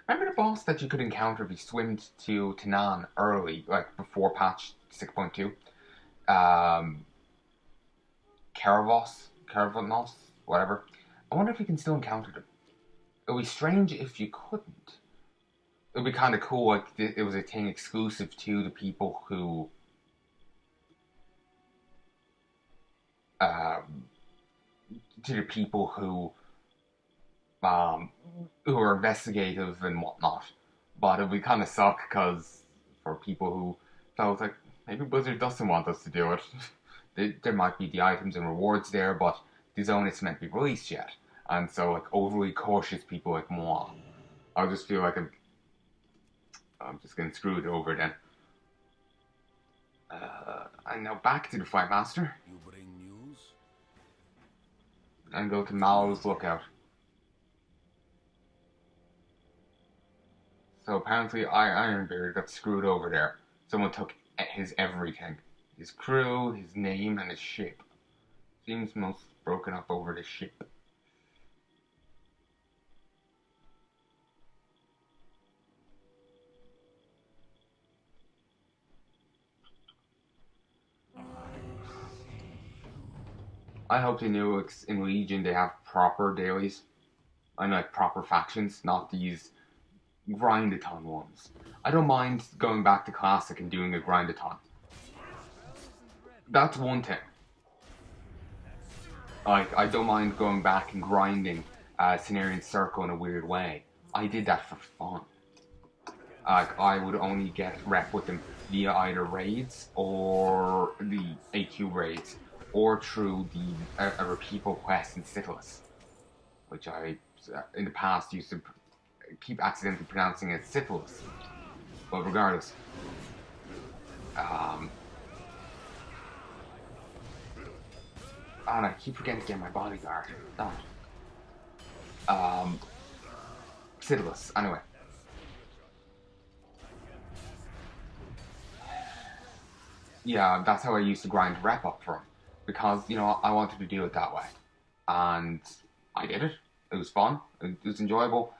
Remember the boss that you could encounter if you swimmed to Tanaan early, like before patch 6.2? Um, Caravanos, whatever. I wonder if you can still encounter them. It would be strange if you couldn't. It would be kind of cool, like it was a thing exclusive to the people um, um, who are investigative and whatnot. But it would kind of suck because for people who felt like maybe Blizzard doesn't want us to do it, there might be the items and rewards there, but the zone isn't meant to be released yet. And so, like, overly cautious people like moi, I'll just feel like I'm just getting screwed over then. And now back to the Fight Master You bring news? and go to Mallow's Lookout. So apparently Ironbeard got screwed over there. Someone took his everything. His crew, his name, and his ship. Seems most broken up over the ship. I hope they knew in Legion they have proper dailies. I know, like proper factions, not these grind-a-ton ones. I don't mind going back to Classic and doing a grind-a-ton. That's one thing. Like, I don't mind going back and grinding Cenarian Circle in a weird way. I did that for fun. Like, I would only get rep with them via either raids or the AQ raids, or through the a repeatable quest in Citylus, which I in the past used to keep accidentally pronouncing it Citylus. But regardless, um, and I keep forgetting to get my bodyguard. Damn it. Citylus. Anyway, yeah, that's how I used to grind rep up for him because I wanted to do it that way, and I did it. It was fun. It was enjoyable,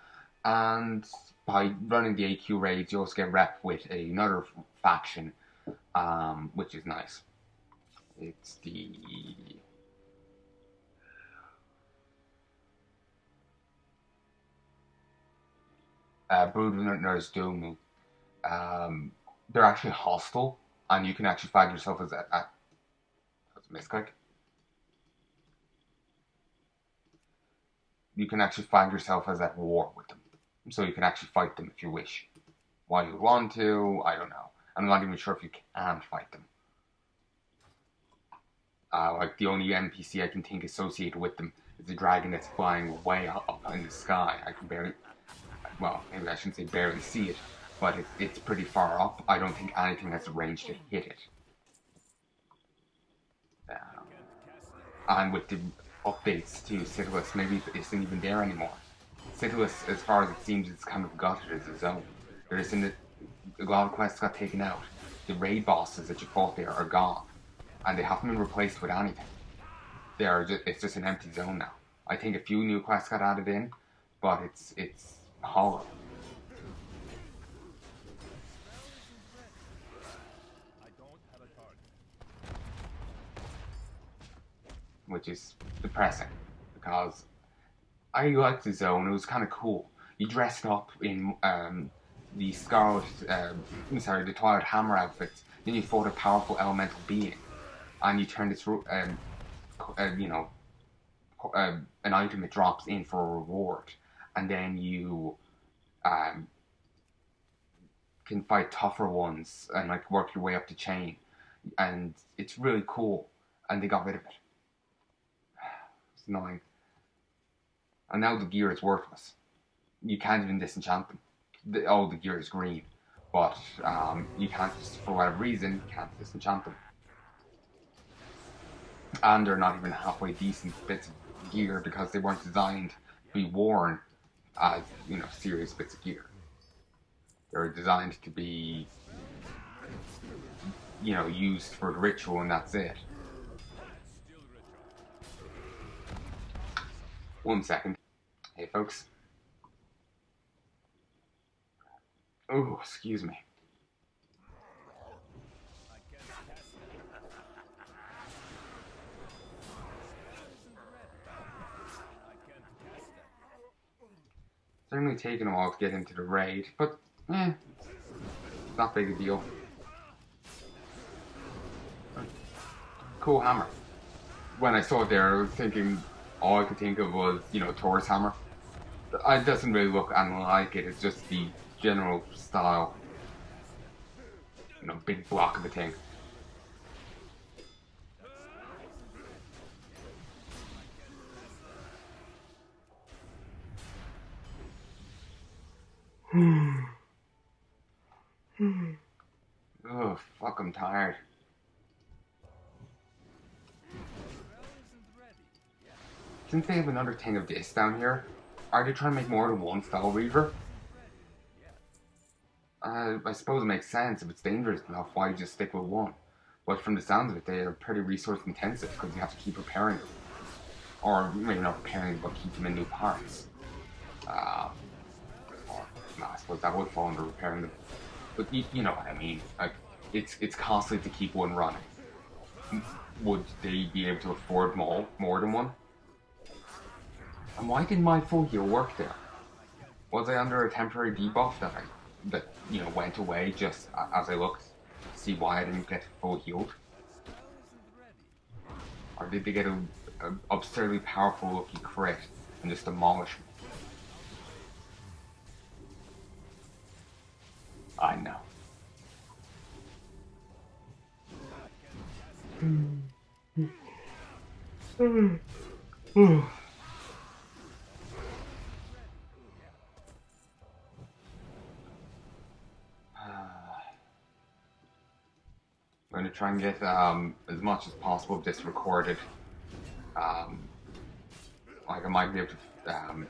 and by running the AQ raids, you also get rep with another faction, which is nice. It's the Broodrunners Doom. They're actually hostile, and you can actually find yourself as a misclick. You can actually find yourself as at war with them, so you can actually fight them if you wish. Why you want to, I don't know. I'm not even sure if you can fight them. Like the only NPC I can think associated with them is the dragon that's flying way up in the sky. I can barely, well, maybe I shouldn't say barely see it, but it's pretty far up. I don't think anything has the range to hit it. And with the updates to Citylus, maybe it isn't even there anymore. Citylus, as far as it seems, it's kind of gutted as a zone. There isn't a lot of quests got taken out. The raid bosses that you fought there are gone, and they haven't been replaced with anything. It's just an empty zone now. I think a few new quests got added in, but it's hollow. Which is depressing because I liked the zone. It was kind of cool. You dressed up in the the Twilight Hammer outfits. Then you fought a powerful elemental being, and you turned this, an item it drops in for a reward, and then you um, can fight tougher ones and like work your way up the chain, and it's really cool. And they got rid of it. It's annoying. And now the gear is worthless. You can't even disenchant them. The gear is green, but you can't, for whatever reason, can't disenchant them. And they're not even halfway decent bits of gear because they weren't designed to be worn as serious bits of gear. They're designed to be used for the ritual, and that's it. One second. Hey folks. Oh, excuse me. Certainly taking a while to get into the raid, but not big a deal. Cool hammer. When I saw it there, I was thinking, all I could think of was, Thor's hammer. It doesn't really look anything like it, it's just the general style, big block of the thing. Oh, fuck, I'm tired. Since they have another thing of this down here, are they trying to make more than one Spell Reaver? I suppose it makes sense. If it's dangerous enough, why just stick with one? But from the sounds of it, they are pretty resource intensive because you have to keep repairing them. Or maybe not repairing them, but keep them in new parts. Or, no, I suppose that would fall under repairing them. But you know what I mean. Like, it's costly to keep one running. Would they be able to afford more than one? And why didn't my full heal work there? Was I under a temporary debuff that went away just as I looked to see why I didn't get full healed? Or did they get a absurdly powerful looking crit and just demolish me? I know. I'm going to try and get as much as possible of this recorded. Like I might be able to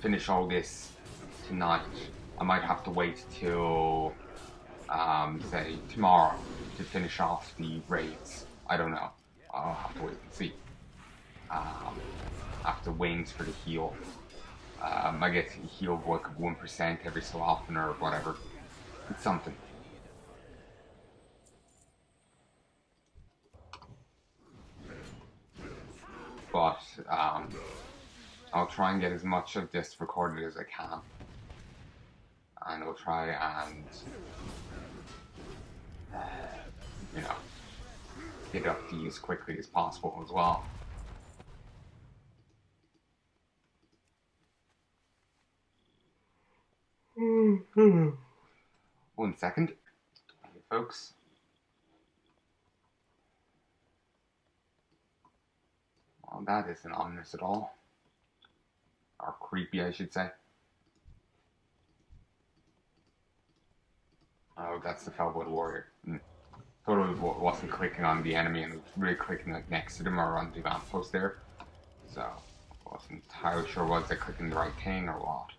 finish all this tonight. I might have to wait till say tomorrow to finish off the raids. I don't know. I'll have to wait and see. After wings for the heal. I get healed like 1% every so often or whatever. It's something. But I'll try and get as much of this recorded as I can. And I'll try and get up to you as quickly as possible as well. One second, hey, folks. Well, that isn't ominous at all. Or creepy, I should say. Oh, that's the Fellwood Warrior. Totally wasn't clicking on the enemy and was really clicking like next to them or on the lamppost there. So, I wasn't entirely sure was I clicking the right thing or what.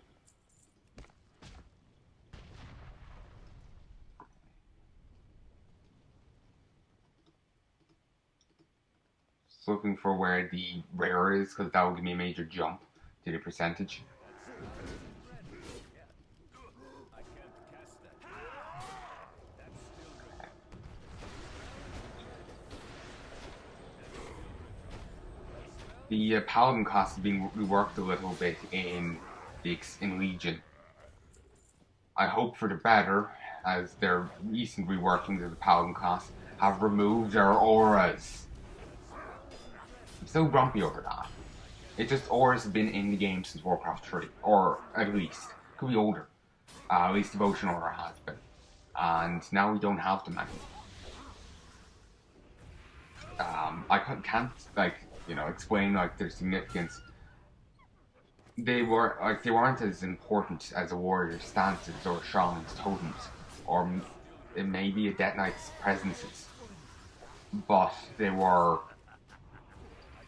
Just looking for where the rare is because that will give me a major jump to the percentage. The Paladin class is being reworked a little bit in Legion. I hope for the better, as their recent reworkings of the Paladin class have removed their auras. I'm still grumpy over that. It just auras have been in the game since Warcraft 3, or at least could be older. At least Devotion Aura has been, and now we don't have them anymore. I can't explain their significance. They weren't as important as a warrior's stances or shaman's totems, or it may be a Death Knight's presences, but they were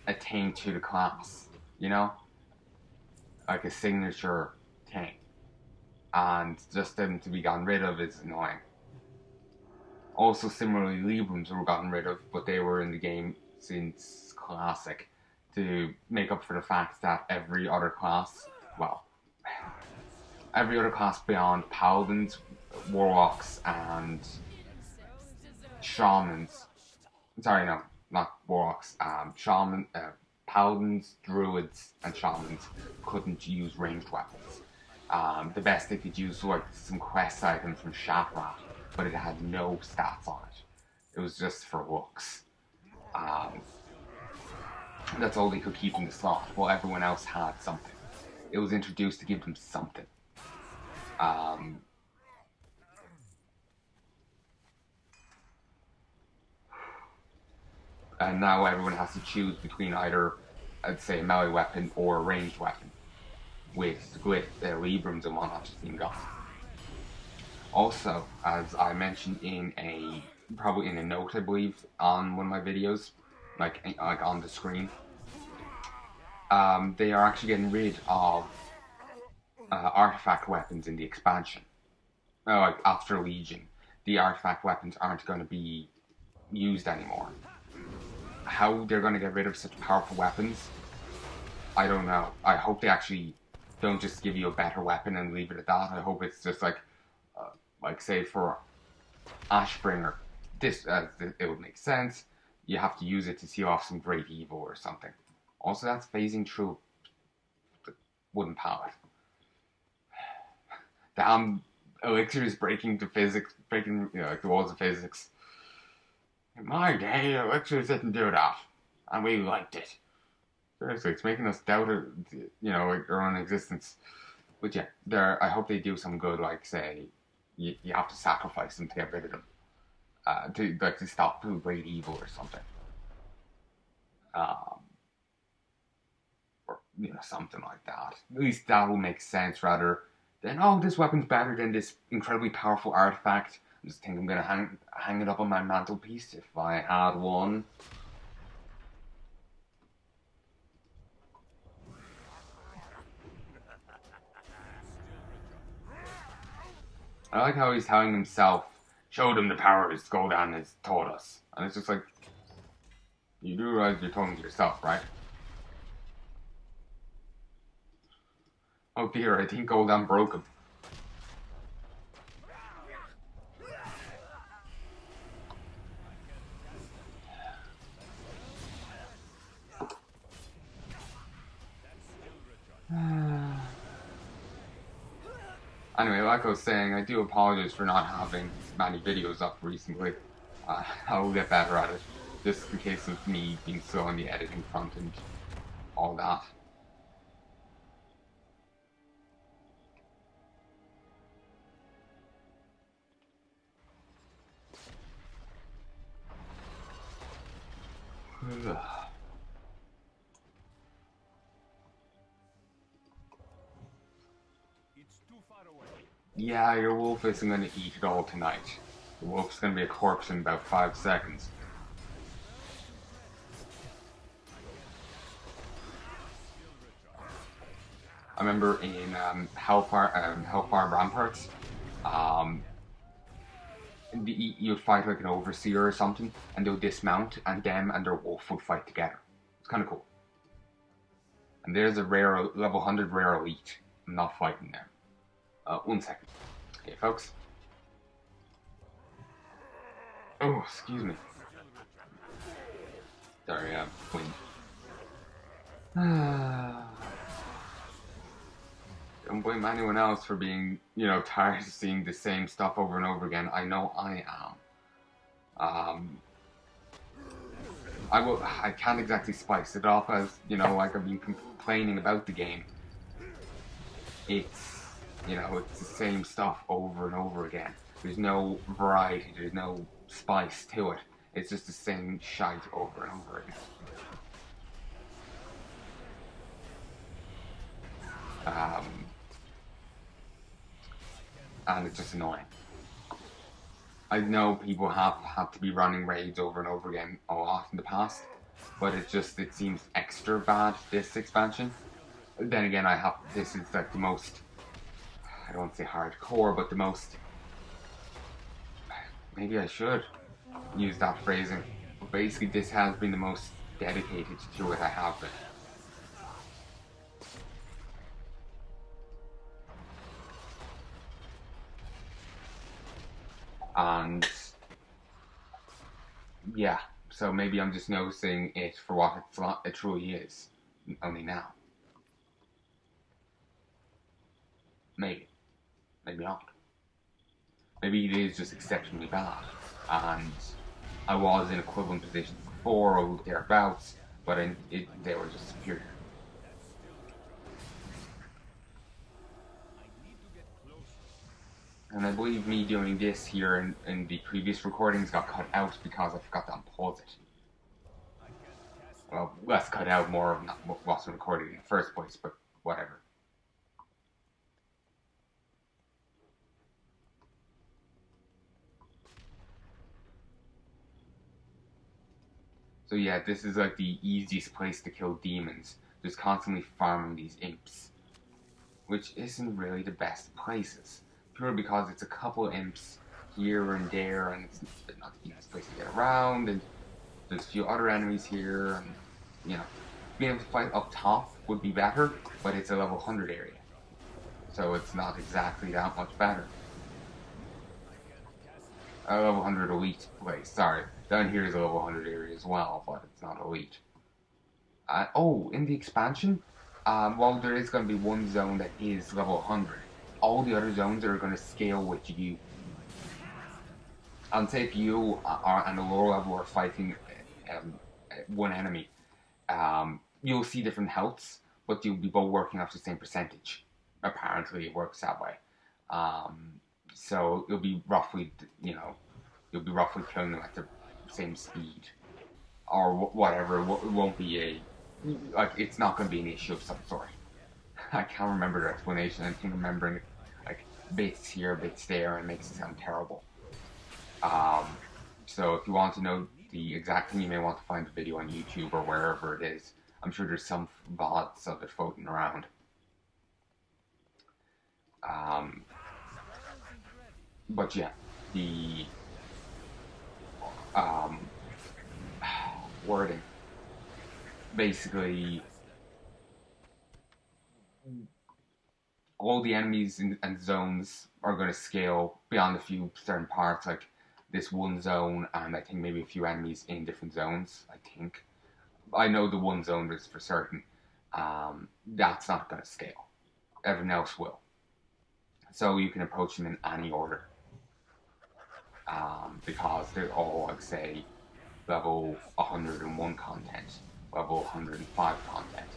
attained to the class, like a signature thing, and just them to be gotten rid of is annoying. Also, similarly, Librams were gotten rid of, but they were in the game since Classic to make up for the fact that every other class beyond Paladins warlocks and shamans. Sorry, no, not warlocks. Paladins, druids, and shamans couldn't use ranged weapons. The best they could use were like some quest items from Shafrat, but it had no stats on it. It was just for looks. Um, that's all they could keep in the slot, while everyone else had something. It was introduced to give them something. Um, and now everyone has to choose between either, I'd say, a melee weapon or a ranged weapon, with Librams and whatnot just being gone. Also, as I mentioned probably in a note, I believe, on one of my videos, like on the screen, they are actually getting rid of artifact weapons in the expansion. Like after Legion, the artifact weapons aren't going to be used anymore. How they're going to get rid of such powerful weapons, I don't know. I hope they actually don't just give you a better weapon and leave it at that. I hope it's just like say for Ashbringer, it would make sense. You have to use it to seal off some great evil or something. Also, that's phasing through the wooden pallet. Damn, elixir is breaking like the walls of physics. In my day, elixirs didn't do that, and we liked it. Seriously, it's making us doubt like our own existence. But yeah, I hope they do some good, like say, you have to sacrifice them to get rid of them, to stop great evil or something, or something like that. At least that will make sense rather than this weapon's better than this incredibly powerful artifact. I just think I'm gonna hang it up on my mantelpiece if I had one. I like how he's telling himself, show them the powers Gul'dan has taught us. And it's just like, you do realize you're talking to yourself, right? Oh dear, I think Gul'dan broke him. Anyway, like I was saying, I do apologize for not having many videos up recently. I will get better at it, just in case of me being slow on the editing front and all that. Yeah, your wolf isn't going to eat it all tonight. The wolf's going to be a corpse in about 5 seconds. I remember in Hellfire Ramparts, you'd fight like an overseer or something, and they'll dismount, and them and their wolf would fight together. It's kind of cool. And there's a rare level 100 rare elite. I'm not fighting them. 1 second. Okay, folks. Oh, excuse me. Sorry, wind. Don't blame anyone else for being, tired of seeing the same stuff over and over again. I know I am. I can't exactly spice it up as, like I've been complaining about the game. It's the same stuff over and over again. There's no variety, there's no spice to it. It's just the same shite over and over again. And it's just annoying. I know people have had to be running raids over and over again a lot in the past, but it seems extra bad this expansion. Then again, this is like the most, I don't want to say hardcore, but the most, maybe I should use that phrasing. But basically, this has been the most dedicated to it I have been. And yeah, so maybe I'm just noticing it for what it truly is, only now. Maybe, maybe not. Maybe it is just exceptionally bad, and I was in equivalent positions before or thereabouts, but they were just superior. And I believe me doing this here in the previous recordings got cut out because I forgot to unpause it. Well, less cut out, more of not wasn't recorded in the first place, but whatever. So yeah, this is like the easiest place to kill demons. Just constantly farming these imps, which isn't really the best places. Purely because it's a couple imps here and there, and it's not the easiest place to get around, and there's a few other enemies here, and you know, being able to fight up top would be better, but it's a level 100 area, so it's not exactly that much better. A level 100 elite place, sorry. Down here is a level 100 area as well, but it's not elite. Oh, in the expansion, well, there is going to be one zone that is level 100. All the other zones are going to scale with you. And say if you are on a lower level or fighting um, one enemy, you'll see different healths, but you'll be both working off the same percentage. Apparently, it works that way. So you'll be roughly, you'll be roughly killing them at the same speed, or whatever. It won't be it's not going to be an issue of some sort. I can't remember the explanation. I think remembering like bits here, bits there, and it makes it sound terrible. So if you want to know the exact thing, you may want to find the video on YouTube or wherever it is. I'm sure there's some VODs of it floating around. But yeah, the wording. Basically, all the enemies and zones are going to scale beyond a few certain parts, like this one zone, and I think maybe a few enemies in different zones. I know the one zone is for certain. That's not going to scale. Everything else will. So you can approach them in any order, because they're all, like, say, level 101 content, level 105 content,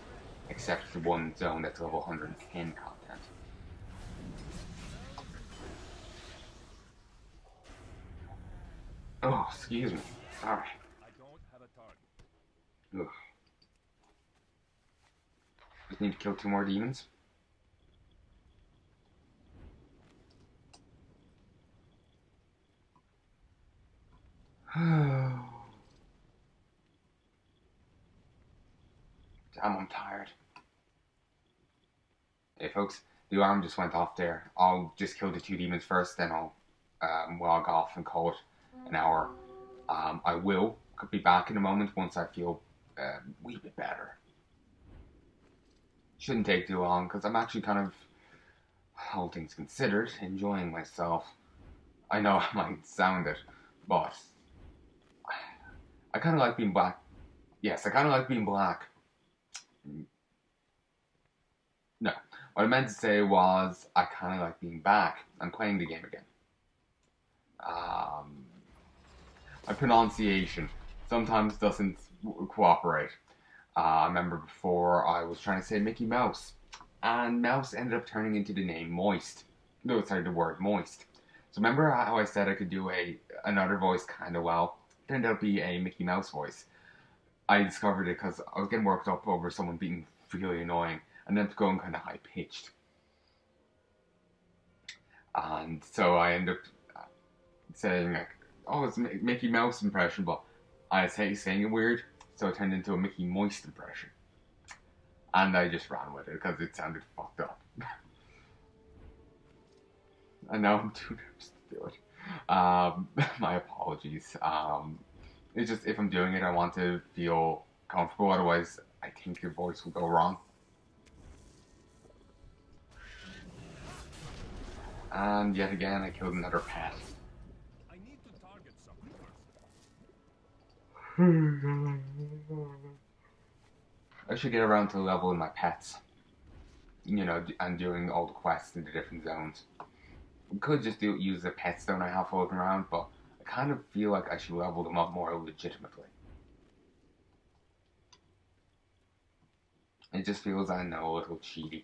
except the one zone that's level 110 content. Oh, excuse me. Sorry. Ugh. Just need to kill 2 more demons. Damn, I'm tired. Hey folks, the alarm just went off there. I'll just kill the 2 demons first, then I'll log off and call it an hour. I could be back in a moment once I feel a wee bit better. Shouldn't take too long, because I'm actually kind of, all things considered, enjoying myself. I know I might sound it, but I kind of like being black. Yes, I kind of like being black. No, what I meant to say was I kind of like being back and playing the game again. My pronunciation sometimes doesn't cooperate. I remember before I was trying to say Mickey Mouse, and Mouse ended up turning into the name Moist. No, sorry, the word Moist. So remember how I said I could do another voice kind of well? It turned out to be a Mickey Mouse voice. I discovered it because I was getting worked up over someone being really annoying, and then going kind of high pitched. And so I ended up saying, like, oh, it's a Mickey Mouse impression, but I was saying it weird, so it turned into a Mickey Moist impression. And I just ran with it because it sounded fucked up. And now I'm too nervous to do it. My apologies. It's just, if I'm doing it, I want to feel comfortable, otherwise I think your voice will go wrong. And yet again, I killed another pet. I should get around to leveling my pets, and doing all the quests in the different zones. I could just use the pet stone I have floating around, but I kind of feel like I should level them up more legitimately. It just feels, I know, a little cheaty.